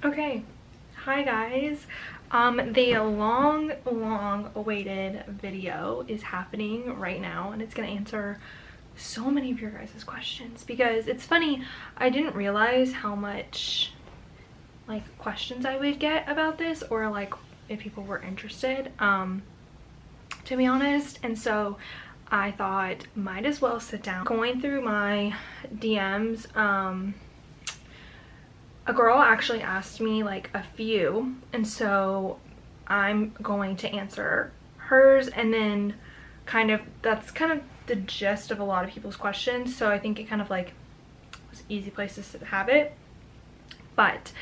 Okay, hi guys. The long awaited video is happening right now, and it's gonna answer so many of your guys' questions because it's funny, I didn't realize how much like questions I would get about this, or like if people were interested, to be honest. And so I thought might as well sit down. Going through my DMs, a girl actually asked me like a few, and so I'm going to answer hers, and then that's kind of the gist of a lot of people's questions, so I think it kind of like was an easy place to have it. But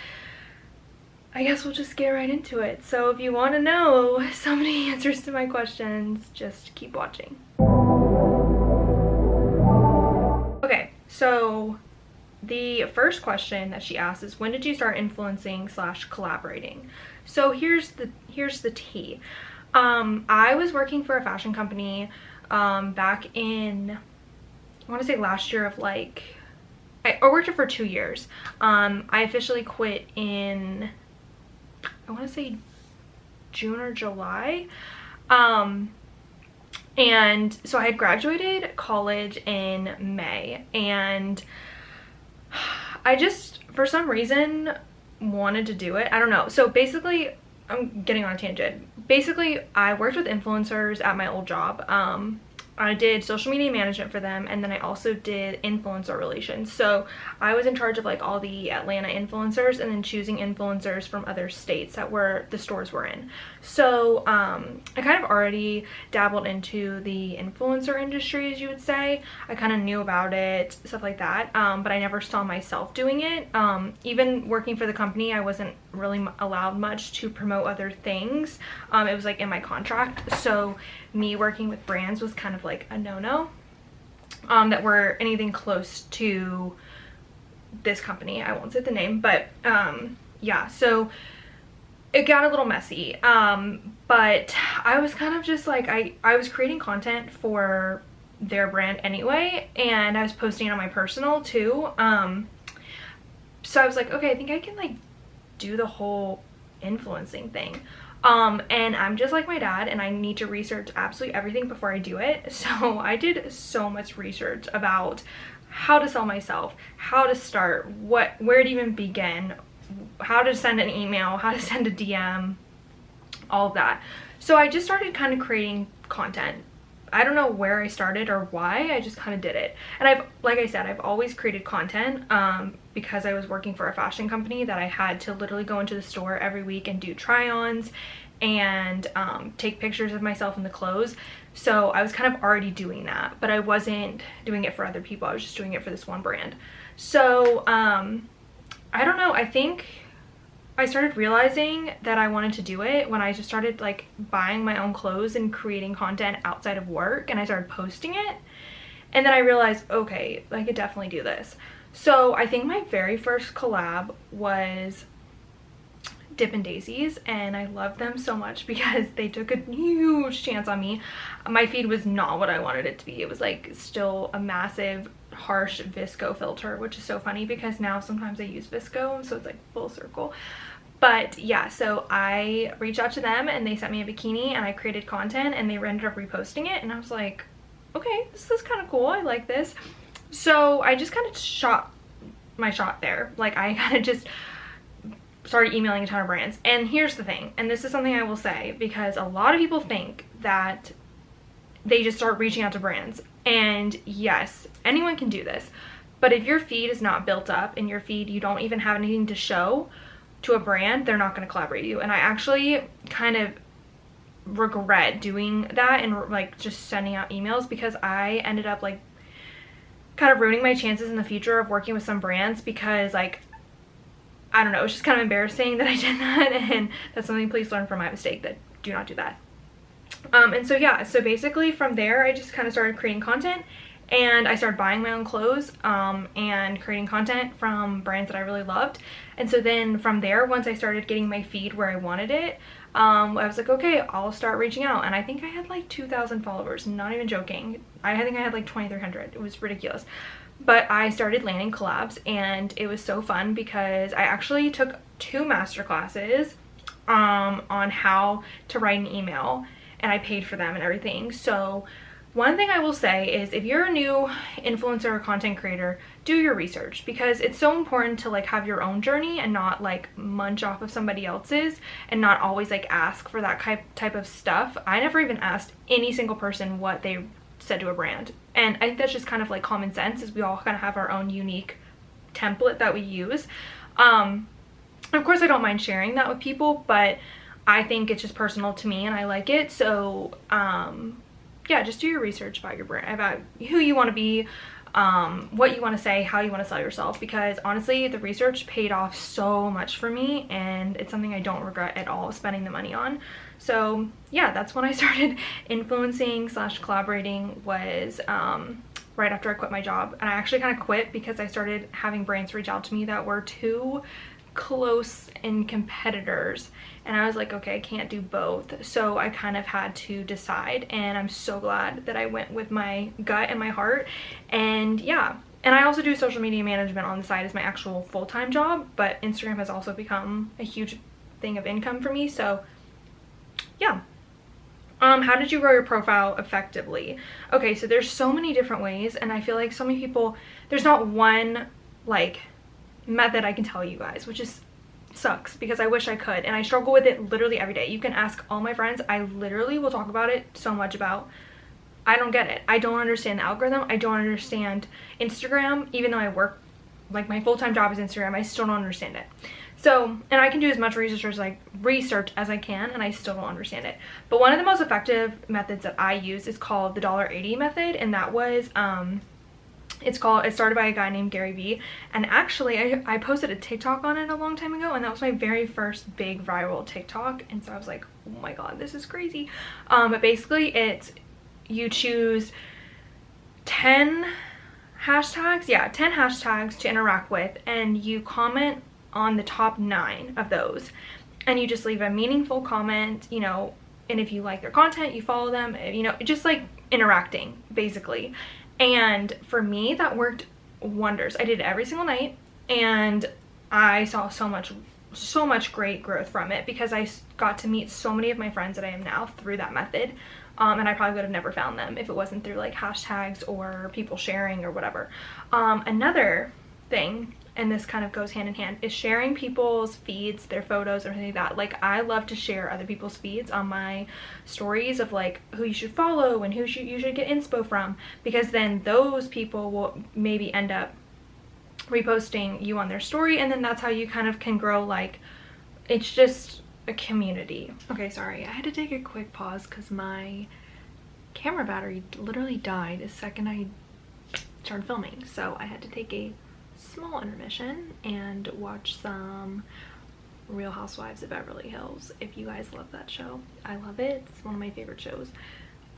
I guess we'll just get right into it. So if you want to know so many answers to my questions, just keep watching. Okay, so the first question that she asked is, when did you start influencing / collaborating? So here's the tea. I was working for a fashion company back in, I want to say last year of like, I worked it for 2 years. I officially quit in, I want to say June or July. And so I had graduated college in May, and I just, for some reason, wanted to do it. I don't know. So basically, I'm getting on a tangent. Basically, I worked with influencers at my old job. I did social media management for them, and then I also did influencer relations. So I was in charge of like all the Atlanta influencers, and then choosing influencers from other states that were the stores were in. So I kind of already dabbled into the influencer industry, as you would say. I kind of knew about it, stuff like that, but I never saw myself doing it. Even working for the company, I wasn't really allowed much to promote other things. It was like in my contract, so me working with brands was kind of like a no-no, that were anything close to this company. I won't say the name, but yeah, so it got a little messy, but I was kind of just like, I was creating content for their brand anyway, and I was posting it on my personal too. So I was like, okay, I think I can like do the whole influencing thing. And I'm just like my dad, and I need to research absolutely everything before I do it. So I did so much research about how to sell myself, how to start, where to even begin, how to send an email, how to send a DM, all of that. So I just started kind of creating content. I don't know where I started or why, I just kind of did it. And like I said, I've always created content because I was working for a fashion company that I had to literally go into the store every week and do try-ons and take pictures of myself in the clothes. So I was kind of already doing that, but I wasn't doing it for other people. I was just doing it for this one brand. So I don't know, I think I started realizing that I wanted to do it when I just started like buying my own clothes and creating content outside of work, and I started posting it. And then I realized, okay, I could definitely do this. So I think my very first collab was Dippin' Daisies, and I love them so much because they took a huge chance on me. My feed was not what I wanted it to be. It was like still a massive harsh VSCO filter, which is so funny because now sometimes I use VSCO, so it's like full circle. But yeah, so I reached out to them and they sent me a bikini, and I created content, and they ended up reposting it, and I was like, okay, this is kind of cool, I like this. So I just kind of shot my shot there. Like I kind of just started emailing a ton of brands. And here's the thing, and this is something I will say, because a lot of people think that they just start reaching out to brands. And yes, anyone can do this, but if your feed is not built up, in your feed you don't even have anything to show to a brand, they're not going to collaborate with you. And I actually kind of regret doing that and like just sending out emails, because I ended up like kind of ruining my chances in the future of working with some brands, because like, I don't know, it's just kind of embarrassing that I did that, and that's something, please learn from my mistake, that do not do that. And so yeah, so basically from there I just kind of started creating content, and I started buying my own clothes and creating content from brands that I really loved. And so then from there, once I started getting my feed where I wanted it, I was like, okay, I'll start reaching out. And I think I had like 2,000 followers, not even joking. I think I had like 2,300. It was ridiculous. But I started landing collabs, and it was so fun because I actually took 2 master classes on how to write an email, and I paid for them and everything. So one thing I will say is, if you're a new influencer or content creator, do your research, because it's so important to like have your own journey and not like munch off of somebody else's, and not always like ask for that type of stuff. I never even asked any single person what they said to a brand, and I think that's just kind of like common sense, is we all kind of have our own unique template that we use. Of course I don't mind sharing that with people, but I think it's just personal to me and I like it. So yeah, just do your research about your brand, about who you want to be, what you want to say, how you want to sell yourself, because honestly the research paid off so much for me, and it's something I don't regret at all spending the money on. So yeah, that's when I started influencing / collaborating, was right after I quit my job. And I actually kind of quit because I started having brands reach out to me that were too close and competitors, and I was like, okay, I can't do both. So I kind of had to decide, and I'm so glad that I went with my gut and my heart. And yeah, and I also do social media management on the side as my actual full-time job, but Instagram has also become a huge thing of income for me. So yeah. How did you grow your profile effectively? Okay, so there's so many different ways, and I feel like so many people, there's not one like method I can tell you guys, which is sucks, because I wish I could, and I struggle with it literally every day. You can ask all my friends, I literally will talk about it so much about, I don't get it. I don't understand the algorithm. I don't understand Instagram. Even though I work, like my full-time job is Instagram, I still don't understand it. So, and I can do as much research as I can, and I still don't understand it. But one of the most effective methods that I use is called the $80 method, and that was it started by a guy named Gary Vee, and actually I posted a TikTok on it a long time ago, and that was my very first big viral TikTok, and so I was like, oh my god, this is crazy. But basically you choose 10 hashtags, 10 hashtags to interact with, and you comment on the top 9 of those, and you just leave a meaningful comment, you know, and if you like their content, you follow them, you know, just like interacting basically. And for me, that worked wonders. I did it every single night, and I saw so much great growth from it, because I got to meet so many of my friends that I am now through that method. And I probably would have never found them if it wasn't through like hashtags or people sharing or whatever. Another thing, and this kind of goes hand in hand, is sharing people's feeds, their photos, everything like that. Like, I love to share other people's feeds on my stories of like who you should follow and who you should get inspo from, because then those people will maybe end up reposting you on their story, and then that's how you kind of can grow, like, it's just a community. Okay, sorry, I had to take a quick pause because my camera battery literally died the second I started filming, so I had to take a small intermission and watch some Real Housewives of Beverly Hills. If you guys love that show, I love it. It's one of my favorite shows.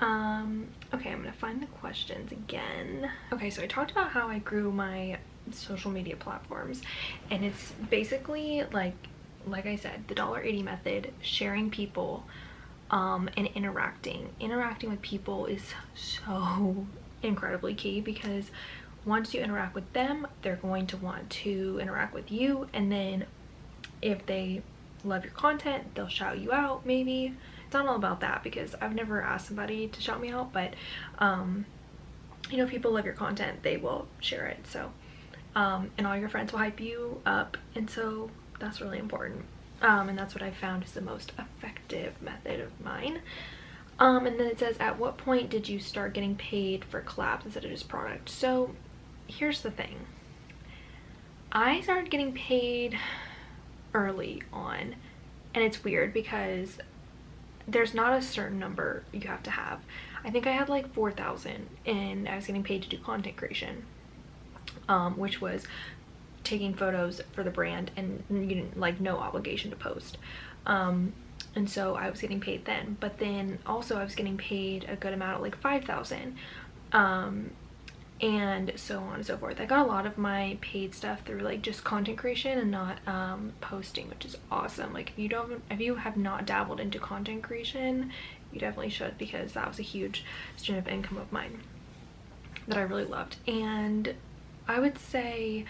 Okay, I'm gonna find the questions again. Okay, so I talked about how I grew my social media platforms, and it's basically like I said, the $80 method, sharing people, and interacting with people is so incredibly key, because once you interact with them, they're going to want to interact with you, and then if they love your content, they'll shout you out. Maybe it's not all about that, because I've never asked somebody to shout me out, but you know, if people love your content, they will share it. So and all your friends will hype you up, and so that's really important. And that's what I found is the most effective method of mine. And then it says, at what point did you start getting paid for collabs instead of just product? So here's the thing, I started getting paid early on, and it's weird because there's not a certain number you have to have. I think I had like 4,000, and I was getting paid to do content creation, which was taking photos for the brand, and you didn't, like, no obligation to post. And so I was getting paid then, but then also I was getting paid a good amount at like 5,000, and so on and so forth. I got a lot of my paid stuff through like just content creation and not posting, which is awesome. Like, if you have not dabbled into content creation, you definitely should, because that was a huge stream of income of mine that I really loved. And I would say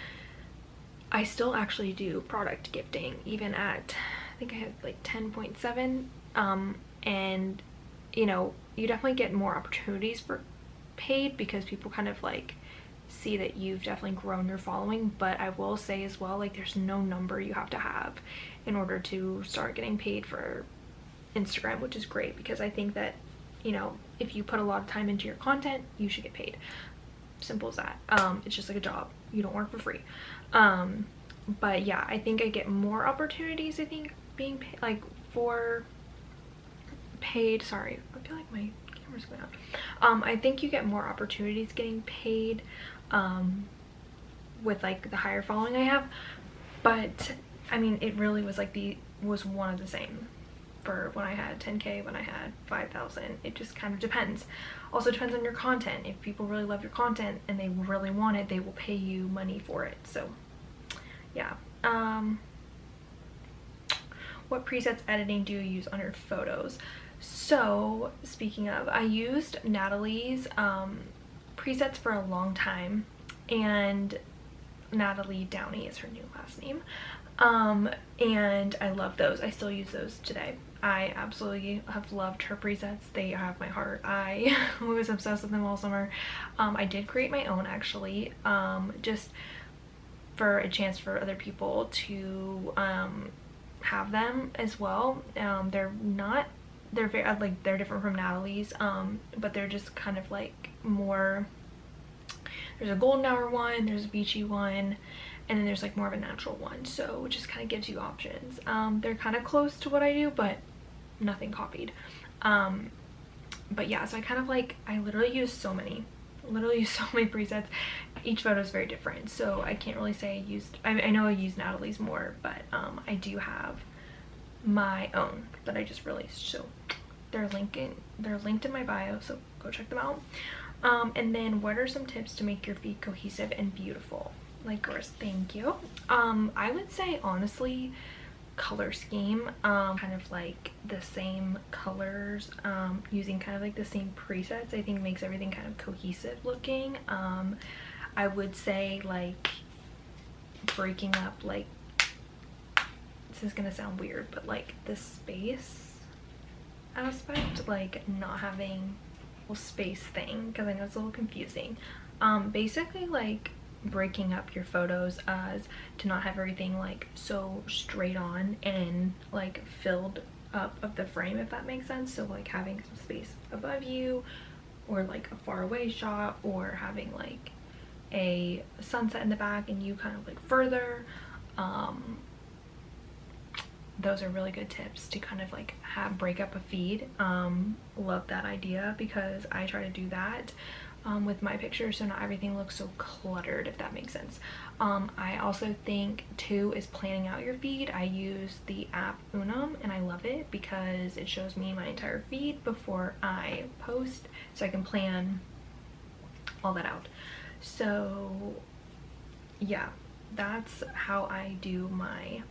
I still actually do product gifting even at, I think I have like 10.7, and you know, you definitely get more opportunities for paid because people kind of like see that you've definitely grown your following. But I will say as well, like there's no number you have to have in order to start getting paid for Instagram, which is great because I think that, you know, if you put a lot of time into your content, you should get paid. Simple as that. It's just like a job. You don't work for free. But yeah, I think I get more opportunities, I think, being paid, like for paid. Sorry, I feel like my camera's going out. I think you get more opportunities getting paid with like the higher following I have. But I mean, it really was like was one of the same for when I had 10K, when I had 5,000. It just kind of depends. Also depends on your content. If people really love your content and they really want it, they will pay you money for it. So yeah. What presets editing do you use on your photos? So speaking of, I used Natalie's presets for a long time, and Natalie Downey is her new last name. And I love those. I still use those today. I absolutely have loved her presets. They have my heart. I was obsessed with them all summer. I did create my own actually, just for a chance for other people to have them as well. They're very like, they're different from Natalie's, but they're just kind of like more, there's a golden hour one, there's a beachy one, and then there's like more of a natural one, so it just kind of gives you options. They're kind of close to what I do, but nothing copied. But yeah, so I kind of like, I literally use so many presets. Each photo is very different, so I can't really say I used, I know I use Natalie's more, but I do have my own that I just released, so they're linked in my bio, so go check them out. And then what are some tips to make your feed cohesive and beautiful? Like yours. Thank you. I would say honestly, color scheme, kind of like the same colors, using kind of like the same presets, I think makes everything kind of cohesive looking. I would say like breaking up, like, this is gonna sound weird, but like the space aspect, like not having a space thing, because I know it's a little confusing. Basically like breaking up your photos as to not have everything like so straight on and like filled up of the frame, if that makes sense. So like having some space above you, or like a far away shot, or having like a sunset in the back and you kind of like further. Those are really good tips to kind of like break up a feed. Love that idea, because I try to do that with my pictures, so not everything looks so cluttered, if that makes sense. I also think too is planning out your feed. I use the app Unum and I love it because it shows me my entire feed before I post, so I can plan all that out. So yeah, that's how I do my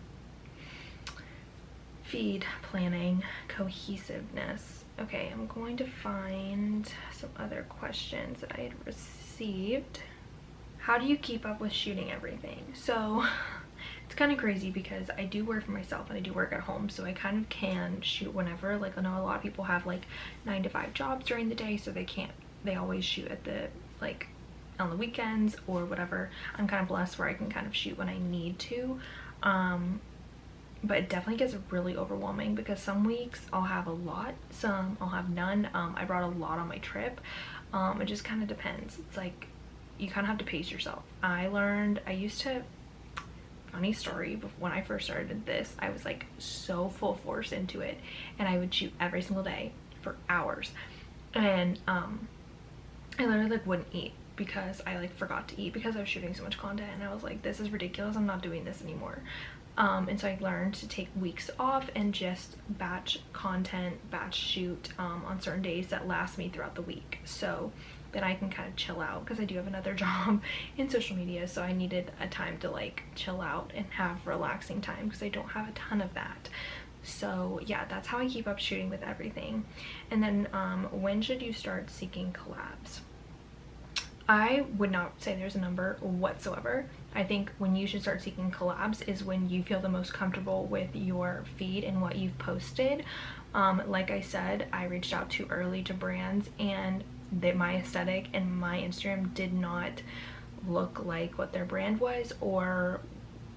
feed planning. Cohesiveness. Okay, I'm going to find some other questions that I had received. How do you keep up with shooting everything? So it's kind of crazy because I do work for myself and I do work at home, so I kind of can shoot whenever. Like I know a lot of people have like 9 to 5 jobs during the day, so they always shoot at the like on the weekends or whatever. I'm kind of blessed where I can kind of shoot when I need to. But it definitely gets really overwhelming because some weeks I'll have a lot, some I'll have none. I brought a lot on my trip. It just kind of depends. It's like you kind of have to pace yourself. I used to, funny story, when I first started this, I was like so full force into it and I would shoot every single day for hours. And I literally like wouldn't eat because I like forgot to eat because I was shooting so much content, and I was like, this is ridiculous, I'm not doing this anymore. And so I learned to take weeks off and just batch content, batch shoot on certain days that last me throughout the week, so then I can kind of chill out, because I do have another job in social media, so I needed a time to like chill out and have relaxing time because I don't have a ton of that. So yeah, that's how I keep up shooting with everything. And then when should you start seeking collabs? I would not say there's a number whatsoever. I think when you should start seeking collabs is when you feel the most comfortable with your feed and what you've posted. Like I said, I reached out too early to brands, and that my aesthetic and my Instagram did not look like what their brand was, or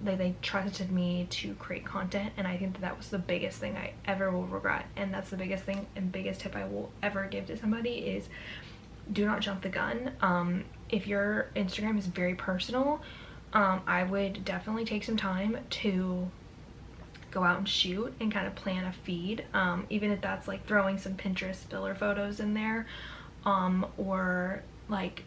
they trusted me to create content. And I think that that was the biggest thing I ever will regret, and that's the biggest thing and biggest tip I will ever give to somebody is do not jump the gun. If your Instagram is very personal, I would definitely take some time to go out and shoot and kind of plan a feed, even if that's like throwing some Pinterest filler photos in there, or like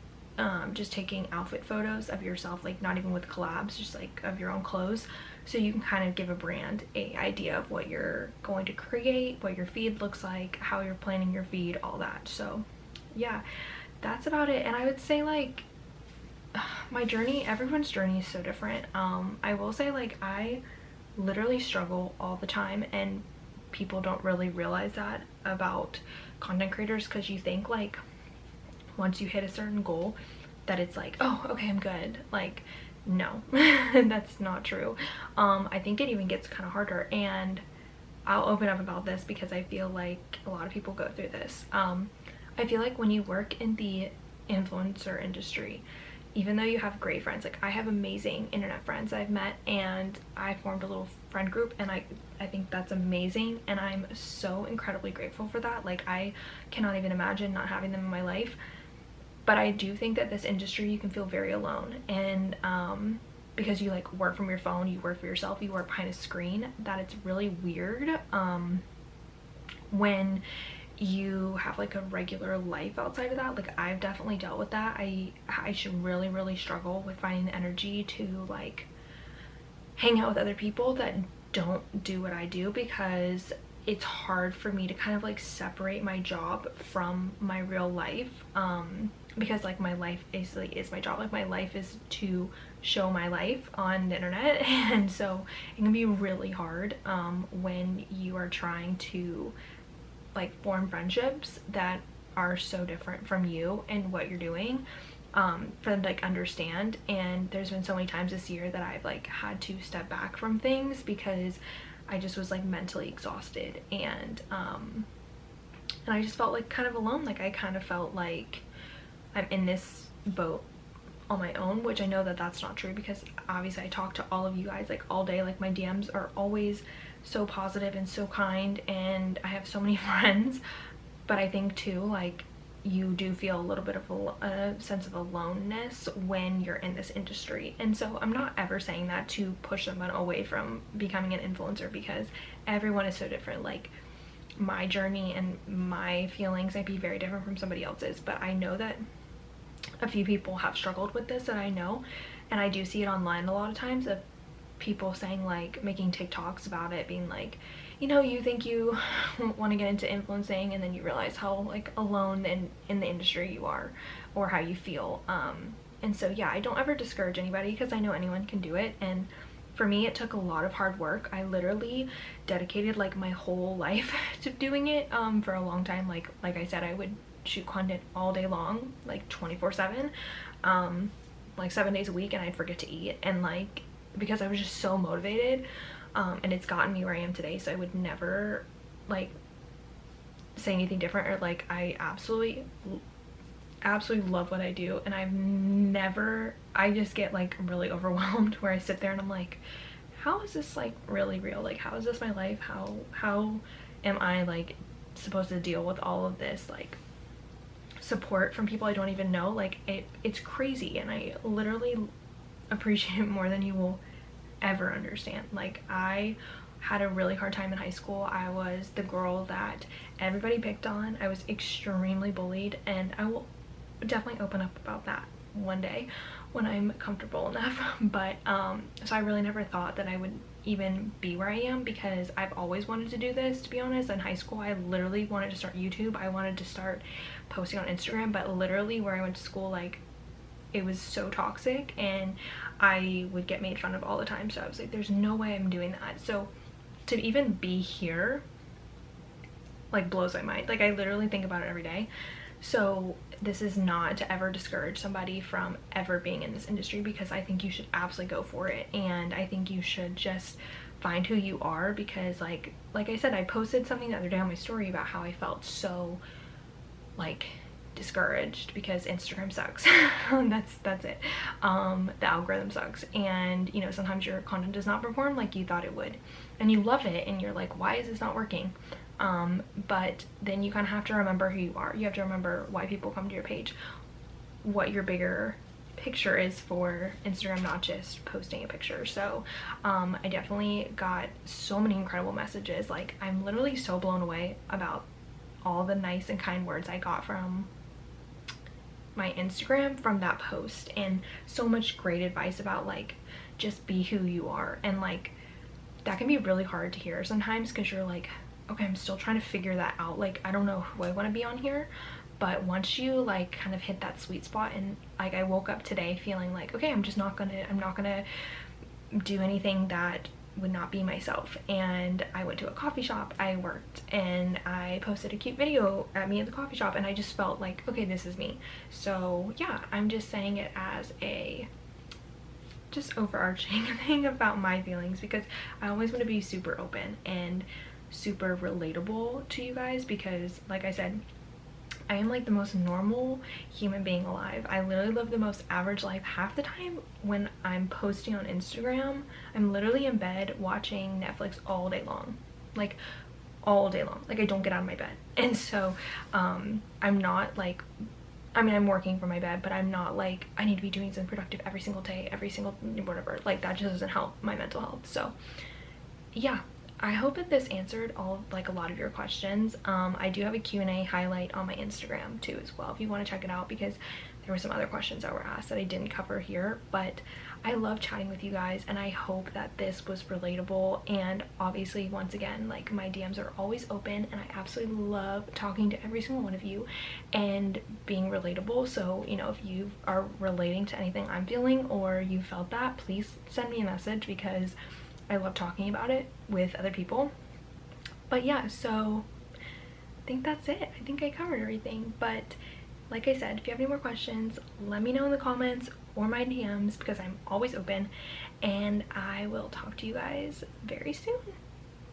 just taking outfit photos of yourself, like not even with collabs, just like of your own clothes, so you can kind of give a brand a idea of what you're going to create, what your feed looks like, how you're planning your feed, all that. So yeah, that's about it. And I would say like my journey, everyone's journey is so different. I will say like I literally struggle all the time, and people don't really realize that about content creators, because you think like once you hit a certain goal that it's like, oh okay, I'm good. Like no, that's not true. I think it even gets kind of harder, and I'll open up about this because I feel like a lot of people go through this. I feel like when you work in the influencer industry, even though you have great friends, like I have amazing internet friends I've met, and I formed a little friend group, and I think that's amazing, and I'm so incredibly grateful for that. Like I cannot even imagine not having them in my life. But I do think that this industry, you can feel very alone, and because you like work from your phone, you work for yourself, you work behind a screen, that it's really weird when you have like a regular life outside of that. Like I've definitely dealt with that. I should really struggle with finding the energy to like hang out with other people that don't do what I do, because it's hard for me to kind of like separate my job from my real life, because like my life basically is my job. Like my life is to show my life on the internet, and so it can be really hard when you are trying to like form friendships that are so different from you and what you're doing, for them to like understand. And there's been so many times this year that I've like had to step back from things because I just was like mentally exhausted, and I just felt like kind of alone. Like I kind of felt like I'm in this boat on my own, which I know that that's not true, because obviously I talk to all of you guys like all day. Like my DMs are always so positive and so kind, and I have so many friends. But I think too, like you do feel a little bit of a sense of aloneness when you're in this industry. And so I'm not ever saying that to push someone away from becoming an influencer, because everyone is so different. Like my journey and my feelings might be very different from somebody else's, but I know that a few people have struggled with this that I know, and I do see it online a lot of times, of people saying like, making TikToks about it, being like, you know, you think you want to get into influencing, and then you realize how like alone in the industry you are, or how you feel. And so yeah, I don't ever discourage anybody, because I know anyone can do it. And for me, it took a lot of hard work. I literally dedicated like my whole life to doing it for a long time. Like I said, I would shoot content all day long, like 24/7, like 7 days a week, and I'd forget to eat, and like because I was just so motivated, and it's gotten me where I am today. So I would never like say anything different, or like I absolutely love what I do, and I just get like really overwhelmed where I sit there and I'm like, how is this like really real? Like how is this my life? How am I like supposed to deal with all of this like support from people I don't even know? Like it's crazy, and I literally appreciate it more than you will ever understand. Like I had a really hard time in high school. I was the girl that everybody picked on. I was extremely bullied, and I will definitely open up about that one day when I'm comfortable enough. But so I really never thought that I would even be where I am, because I've always wanted to do this, to be honest. In high school I literally wanted to start YouTube. I wanted to start posting on Instagram, but literally where I went to school, like it was so toxic, and I would get made fun of all the time. So I was like, there's no way I'm doing that. So to even be here like blows my mind. Like I literally think about it every day. So this is not to ever discourage somebody from ever being in this industry, because I think you should absolutely go for it, and I think you should just find who you are, because like I said, I posted something the other day on my story about how I felt so like discouraged because Instagram sucks. that's it. The algorithm sucks, and you know, sometimes your content does not perform like you thought it would, and you love it and you're like, why is this not working? But then you kind of have to remember who you are. You have to remember why people come to your page, what your bigger picture is for Instagram, not just posting a picture. So I definitely got so many incredible messages. Like, I'm literally so blown away about all the nice and kind words I got from my Instagram from that post, and so much great advice about like just be who you are. And like, that can be really hard to hear sometimes, because you're like, okay, I'm still trying to figure that out. Like, I don't know who I want to be on here. But once you like kind of hit that sweet spot, and like I woke up today feeling like, okay, I'm not gonna do anything that would not be myself. And I went to a coffee shop, I worked, and I posted a cute video at me at the coffee shop, and I just felt like, okay, this is me. So yeah, I'm just saying it as a just overarching thing about my feelings, because I always want to be super open and super relatable to you guys, because like I said, I am like the most normal human being alive. I literally live the most average life. Half the time when I'm posting on Instagram, I'm literally in bed watching Netflix all day long. Like, all day long. Like, I don't get out of my bed. And so I'm not like, I mean, I'm working from my bed, but I'm not like, I need to be doing something productive every single day, every single whatever. Like, that just doesn't help my mental health. So yeah, I hope that this answered a lot of your questions. I do have a Q&A highlight on my Instagram too as well, if you want to check it out, because there were some other questions that were asked that I didn't cover here. But I love chatting with you guys, and I hope that this was relatable. And obviously, once again, like, my DMs are always open, and I absolutely love talking to every single one of you and being relatable. So, you know, if you are relating to anything I'm feeling, or you felt that, please send me a message, because I love talking about it with other people. But yeah, so I think that's it. I think I covered everything. But like I said, if you have any more questions, let me know in the comments or my DMs, because I'm always open, and I will talk to you guys very soon.